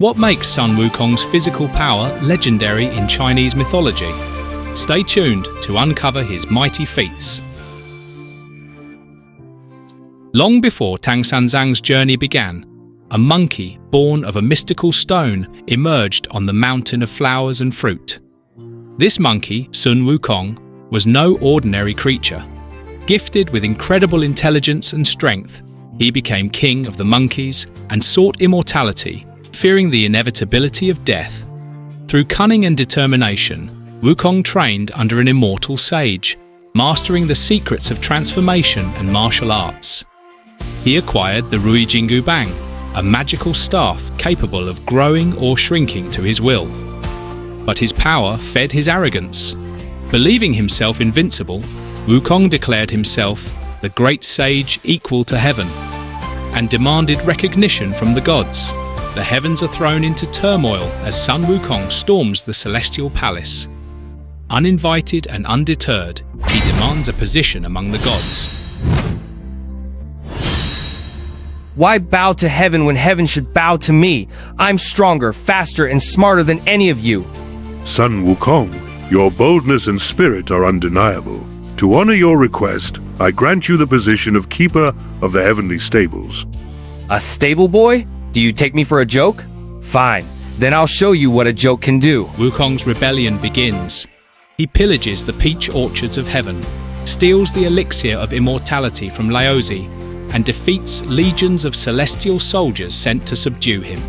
What makes Sun Wukong's physical power legendary in Chinese mythology? Stay tuned to uncover his mighty feats. Long before Tang Sanzang's journey began, a monkey born of a mystical stone emerged on the mountain of flowers and fruit. This monkey, Sun Wukong, was no ordinary creature. Gifted with incredible intelligence and strength, he became king of the monkeys and sought immortality, fearing the inevitability of death. Through cunning and determination, Wukong trained under an immortal sage, mastering the secrets of transformation and martial arts. He acquired the Bang, a magical staff capable of growing or shrinking to his will. But his power fed his arrogance. Believing himself invincible, Wukong declared himself the great sage equal to heaven, and demanded recognition from the gods. The heavens are thrown into turmoil as Sun Wukong storms the celestial palace. Uninvited and undeterred, he demands a position among the gods. Why bow to heaven when heaven should bow to me? I'm stronger, faster, and smarter than any of you. Sun Wukong, your boldness and spirit are undeniable. To honor your request, I grant you the position of Keeper of the Heavenly Stables. A stable boy? Do you take me for a joke? Fine, then I'll show you what a joke can do. Wukong's rebellion begins. He pillages the peach orchards of heaven, steals the elixir of immortality from Laozi, and defeats legions of celestial soldiers sent to subdue him.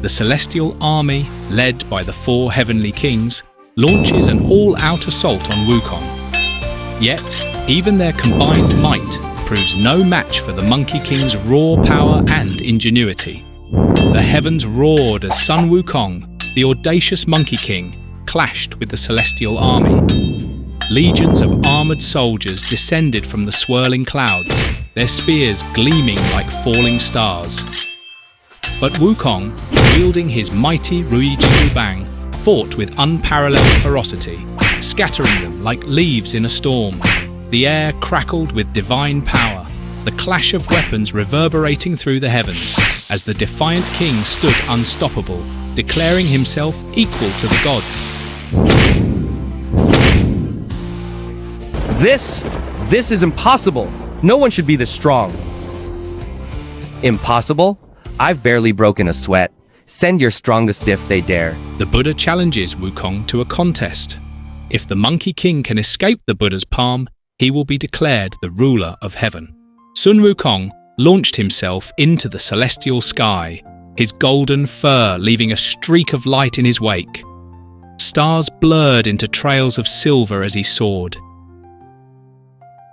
The celestial army, led by the 4 heavenly kings, launches an all-out assault on Wukong. Yet, even their combined might proves no match for the Monkey King's raw power and ingenuity. The heavens roared as Sun Wukong, the audacious Monkey King, clashed with the celestial army. Legions of armoured soldiers descended from the swirling clouds, their spears gleaming like falling stars. But Wukong, wielding his mighty Bang, fought with unparalleled ferocity, scattering them like leaves in a storm. The air crackled with divine power, the clash of weapons reverberating through the heavens, as the defiant king stood unstoppable, declaring himself equal to the gods. This is impossible. No one should be this strong. Impossible? I've barely broken a sweat. Send your strongest if they dare. The Buddha challenges Wukong to a contest. If the Monkey King can escape the Buddha's palm, he will be declared the ruler of heaven. Sun Wukong launched himself into the celestial sky, his golden fur leaving a streak of light in his wake. Stars blurred into trails of silver as he soared.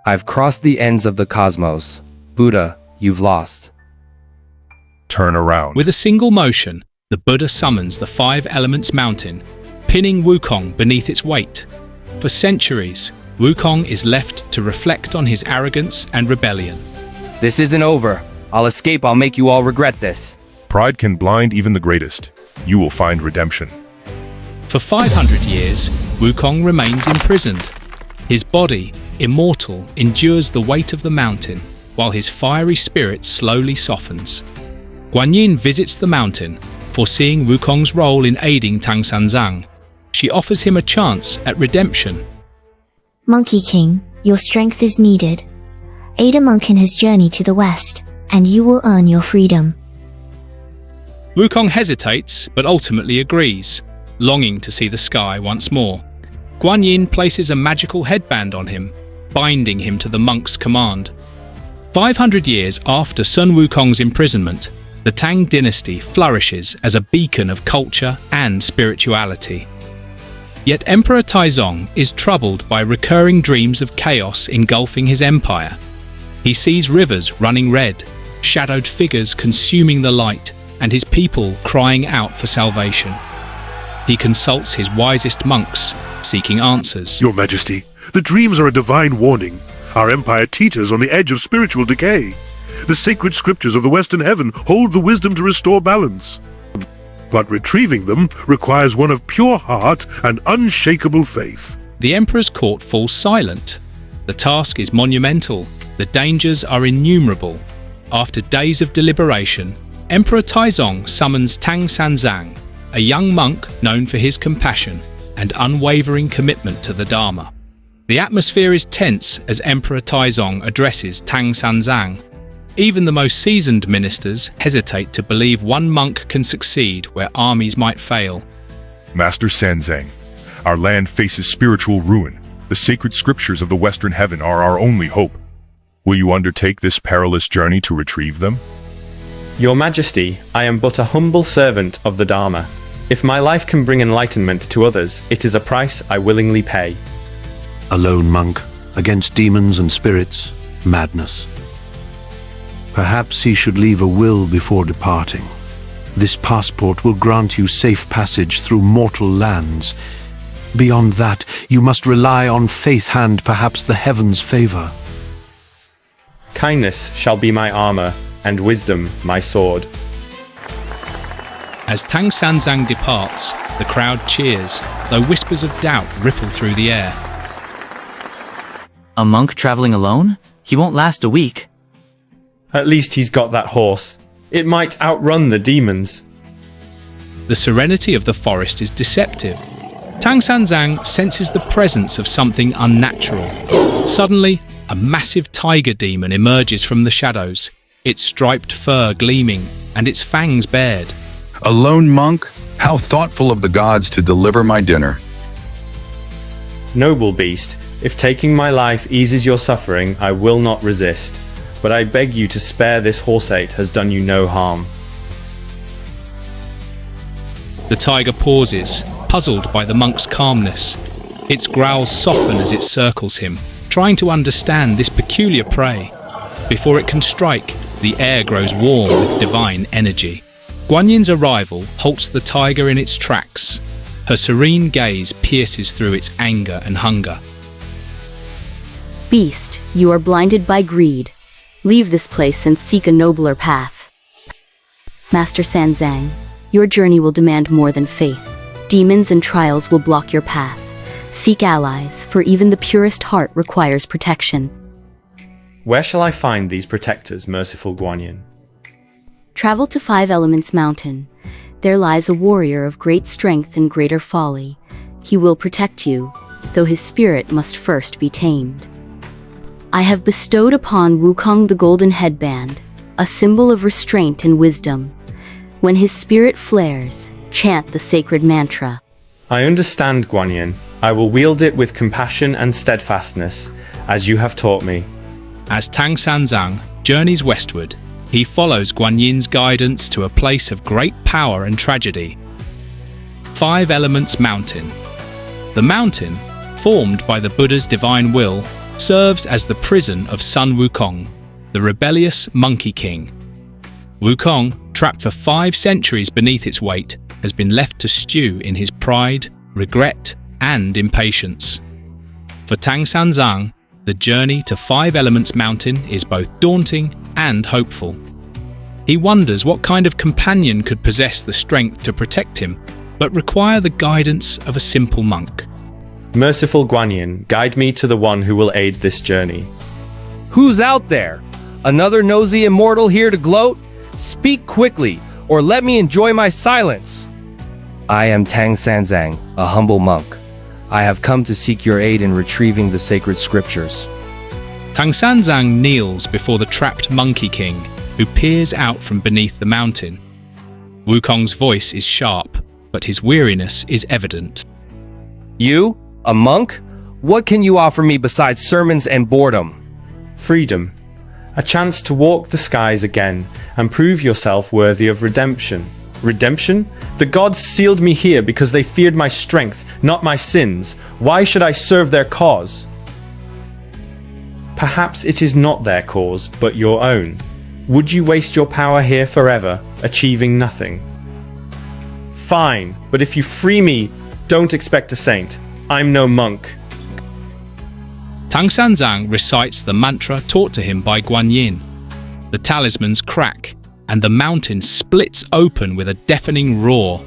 I've crossed the ends of the cosmos. Buddha, you've lost. Turn around. With a single motion, the Buddha summons the 5 Elements Mountain, pinning Wukong beneath its weight. For centuries, Wukong is left to reflect on his arrogance and rebellion. This isn't over. I'll escape. I'll make you all regret this. Pride can blind even the greatest. You will find redemption. For 500 years, Wukong remains imprisoned. His body, immortal, endures the weight of the mountain, while his fiery spirit slowly softens. Guanyin visits the mountain, foreseeing Wukong's role in aiding Tang Sanzang. She offers him a chance at redemption. Monkey King, your strength is needed. Aid a monk in his journey to the west, and you will earn your freedom. Wukong hesitates, but ultimately agrees, longing to see the sky once more. Guanyin places a magical headband on him, binding him to the monk's command. 500 years after Sun Wukong's imprisonment, the Tang Dynasty flourishes as a beacon of culture and spirituality. Yet Emperor Taizong is troubled by recurring dreams of chaos engulfing his empire. He sees rivers running red, shadowed figures consuming the light, and his people crying out for salvation. He consults his wisest monks, seeking answers. Your Majesty, the dreams are a divine warning. Our empire teeters on the edge of spiritual decay. The sacred scriptures of the Western Heaven hold the wisdom to restore balance. But retrieving them requires one of pure heart and unshakable faith. The Emperor's court falls silent. The task is monumental. The dangers are innumerable. After days of deliberation, Emperor Taizong summons Tang Sanzang, a young monk known for his compassion and unwavering commitment to the Dharma. The atmosphere is tense as Emperor Taizong addresses Tang Sanzang. Even the most seasoned ministers hesitate to believe one monk can succeed where armies might fail. Master Sanzang, our land faces spiritual ruin. The sacred scriptures of the Western Heaven are our only hope. Will you undertake this perilous journey to retrieve them? Your Majesty, I am but a humble servant of the Dharma. If my life can bring enlightenment to others, it is a price I willingly pay. A lone monk, against demons and spirits, madness. Perhaps he should leave a will before departing. This passport will grant you safe passage through mortal lands. Beyond that, you must rely on faith and perhaps the heavens' favor. Kindness shall be my armor, and wisdom my sword. As Tang Sanzang departs, the crowd cheers, though whispers of doubt ripple through the air. A monk traveling alone? He won't last a week. At least he's got that horse. It might outrun the demons. The serenity of the forest is deceptive. Tang Sanzang senses the presence of something unnatural. Suddenly, a massive tiger demon emerges from the shadows, its striped fur gleaming and its fangs bared. A lone monk? How thoughtful of the gods to deliver my dinner. Noble beast, if taking my life eases your suffering, I will not resist. But I beg you to spare this horse-ate has done you no harm. The tiger pauses, puzzled by the monk's calmness. Its growls soften as it circles him, trying to understand this peculiar prey. Before it can strike, the air grows warm with divine energy. Guanyin's arrival halts the tiger in its tracks. Her serene gaze pierces through its anger and hunger. Beast, you are blinded by greed. Leave this place and seek a nobler path. Master Sanzang, your journey will demand more than faith. Demons and trials will block your path. Seek allies, for even the purest heart requires protection. Where shall I find these protectors, merciful Guanyin? Travel to Five Elements Mountain. There lies a warrior of great strength and greater folly. He will protect you, though his spirit must first be tamed. I have bestowed upon Wukong the golden headband, a symbol of restraint and wisdom. When his spirit flares, chant the sacred mantra. I understand, Guanyin. I will wield it with compassion and steadfastness, as you have taught me. As Tang Sanzang journeys westward, he follows Guanyin's guidance to a place of great power and tragedy. Five Elements Mountain. The mountain, formed by the Buddha's divine will, serves as the prison of Sun Wukong, the rebellious Monkey King. Wukong, trapped for 5 centuries beneath its weight, has been left to stew in his pride, regret, and impatience. For Tang Sanzang, the journey to Five Elements Mountain is both daunting and hopeful. He wonders what kind of companion could possess the strength to protect him, but require the guidance of a simple monk. Merciful Guanyin, guide me to the one who will aid this journey. Who's out there? Another nosy immortal here to gloat? Speak quickly, or let me enjoy my silence. I am Tang Sanzang, a humble monk. I have come to seek your aid in retrieving the sacred scriptures. Tang Sanzang kneels before the trapped Monkey King, who peers out from beneath the mountain. Wukong's voice is sharp, but his weariness is evident. You, a monk? What can you offer me besides sermons and boredom? Freedom. A chance to walk the skies again and prove yourself worthy of redemption. Redemption? The gods sealed me here because they feared my strength, not my sins. Why should I serve their cause? Perhaps it is not their cause, but your own. Would you waste your power here forever, achieving nothing? Fine, but if you free me, don't expect a saint. I'm no monk. Tang Sanzang recites the mantra taught to him by Guanyin. The talismans crack, and the mountain splits open with a deafening roar.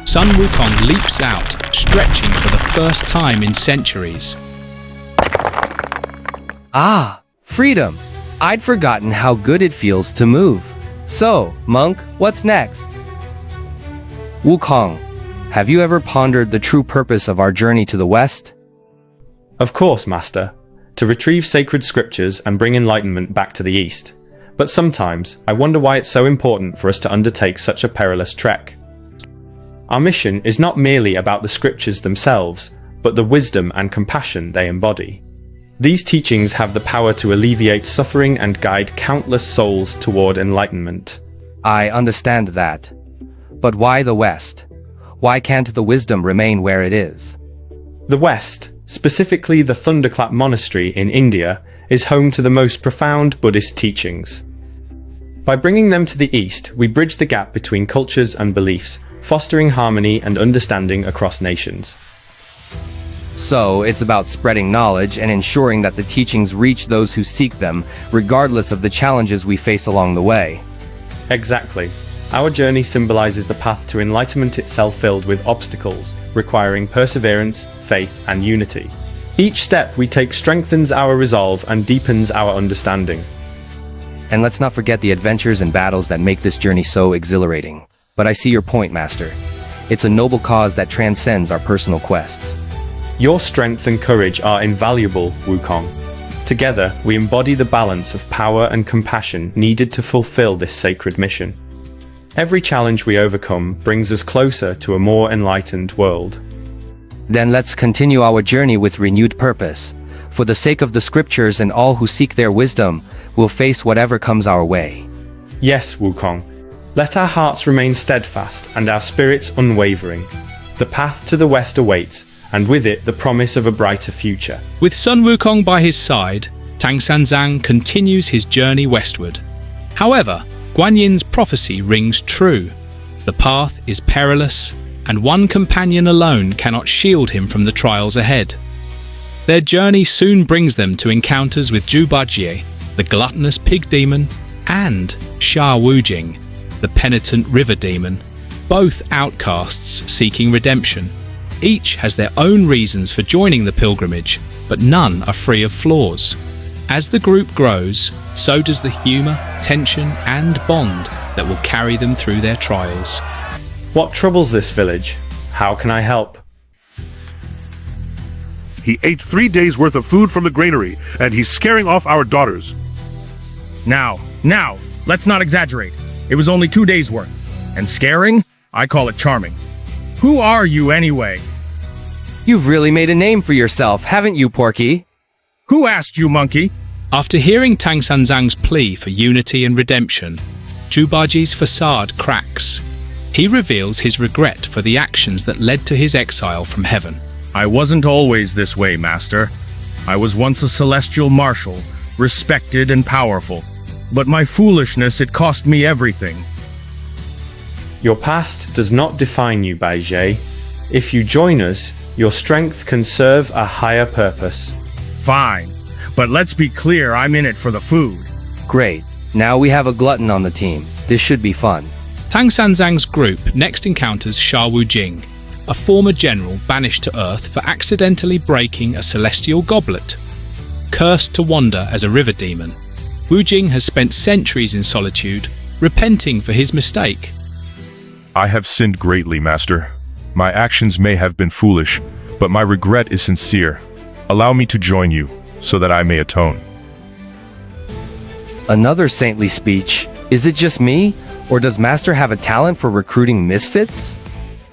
Sun Wukong leaps out, stretching for the first time in centuries. Ah, freedom! I'd forgotten how good it feels to move. So, monk, what's next? Wukong, have you ever pondered the true purpose of our journey to the West? Of course, Master. To retrieve sacred scriptures and bring enlightenment back to the East. But sometimes, I wonder why it's so important for us to undertake such a perilous trek. Our mission is not merely about the scriptures themselves, but the wisdom and compassion they embody. These teachings have the power to alleviate suffering and guide countless souls toward enlightenment. I understand that. But why the West? Why can't the wisdom remain where it is? The West, specifically the Thunderclap Monastery in India, is home to the most profound Buddhist teachings. By bringing them to the East, we bridge the gap between cultures and beliefs, fostering harmony and understanding across nations. So, it's about spreading knowledge and ensuring that the teachings reach those who seek them, regardless of the challenges we face along the way. Exactly. Our journey symbolizes the path to enlightenment itself, filled with obstacles, requiring perseverance, faith, and unity. Each step we take strengthens our resolve and deepens our understanding. And let's not forget the adventures and battles that make this journey so exhilarating. But I see your point, Master. It's a noble cause that transcends our personal quests. Your strength and courage are invaluable, Wukong. Together, we embody the balance of power and compassion needed to fulfill this sacred mission. Every challenge we overcome brings us closer to a more enlightened world. Then let's continue our journey with renewed purpose. For the sake of the scriptures and all who seek their wisdom, we'll face whatever comes our way. Yes, Wukong. Let our hearts remain steadfast and our spirits unwavering. The path to the West awaits, and with it the promise of a brighter future. With Sun Wukong by his side, Tang Sanzang continues his journey westward. However, Guan Yin's prophecy rings true. The path is perilous, and one companion alone cannot shield him from the trials ahead. Their journey soon brings them to encounters with Zhu Bajie, the gluttonous pig demon, and Sha Wujing, the penitent river demon, both outcasts seeking redemption. Each has their own reasons for joining the pilgrimage, but none are free of flaws. As the group grows, so does the humour, tension and bond that will carry them through their trials. What troubles this village? How can I help? He ate 3 days' worth of food from the granary, and he's scaring off our daughters. Now, let's not exaggerate. It was only 2 days' worth. And scaring? I call it charming. Who are you anyway? You've really made a name for yourself, haven't you, Porky? Who asked you, monkey? After hearing Tang Sanzang's plea for unity and redemption, Zhu Bajie's facade cracks. He reveals his regret for the actions that led to his exile from heaven. I wasn't always this way, Master. I was once a celestial marshal, respected and powerful. But my foolishness, it cost me everything. Your past does not define you, Bajie. If you join us, your strength can serve a higher purpose. Fine, but let's be clear, I'm in it for the food. Great. Now we have a glutton on the team. This should be fun. Tang Sanzang's group next encounters Sha Wujing, a former general banished to Earth for accidentally breaking a celestial goblet. Cursed to wander as a river demon, Wujing has spent centuries in solitude, repenting for his mistake. I have sinned greatly, Master. My actions may have been foolish, but my regret is sincere. Allow me to join you, so that I may atone. Another saintly speech. Is it just me, or does Master have a talent for recruiting misfits?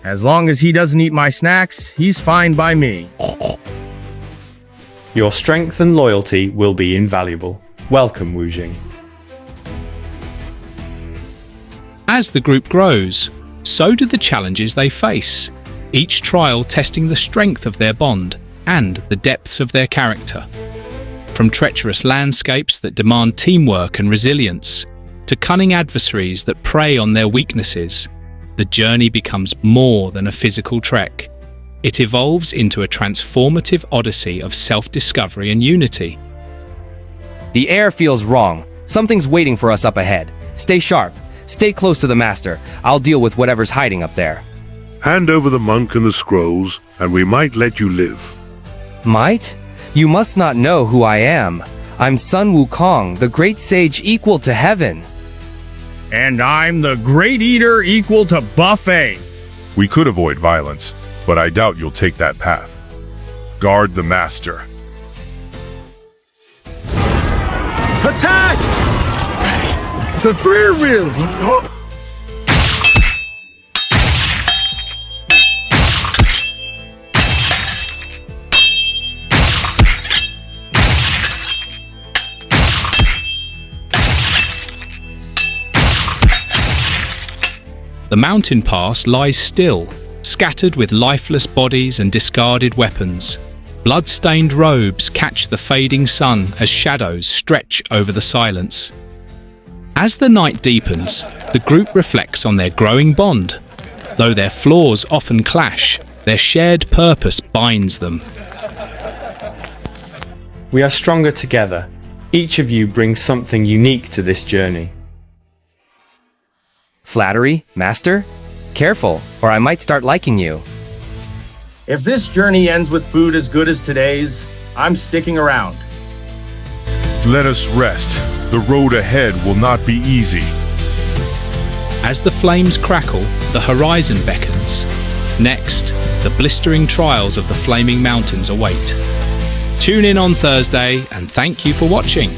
As long as he doesn't eat my snacks, he's fine by me. Your strength and loyalty will be invaluable. Welcome, Wujing. As the group grows, so do the challenges they face, each trial testing the strength of their bond and the depths of their character. From treacherous landscapes that demand teamwork and resilience, to cunning adversaries that prey on their weaknesses, the journey becomes more than a physical trek. It evolves into a transformative odyssey of self-discovery and unity. The air feels wrong. Something's waiting for us up ahead. Stay sharp. Stay close to the Master. I'll deal with whatever's hiding up there. Hand over the monk and the scrolls, and we might let you live. Might? You must not know who I am. I'm Sun Wukong, the great sage equal to heaven. And I'm the great eater equal to buffet. We could avoid violence, but I doubt you'll take that path. Guard the master. Attack! The prayer wheel! The mountain pass lies still, scattered with lifeless bodies and discarded weapons. Blood-stained robes catch the fading sun as shadows stretch over the silence. As the night deepens, the group reflects on their growing bond. Though their flaws often clash, their shared purpose binds them. We are stronger together. Each of you brings something unique to this journey. Flattery, master? Careful, or I might start liking you. If this journey ends with food as good as today's, I'm sticking around. Let us rest. The road ahead will not be easy. As the flames crackle, the horizon beckons. Next, the blistering trials of the flaming mountains await. Tune in on Thursday, and thank you for watching.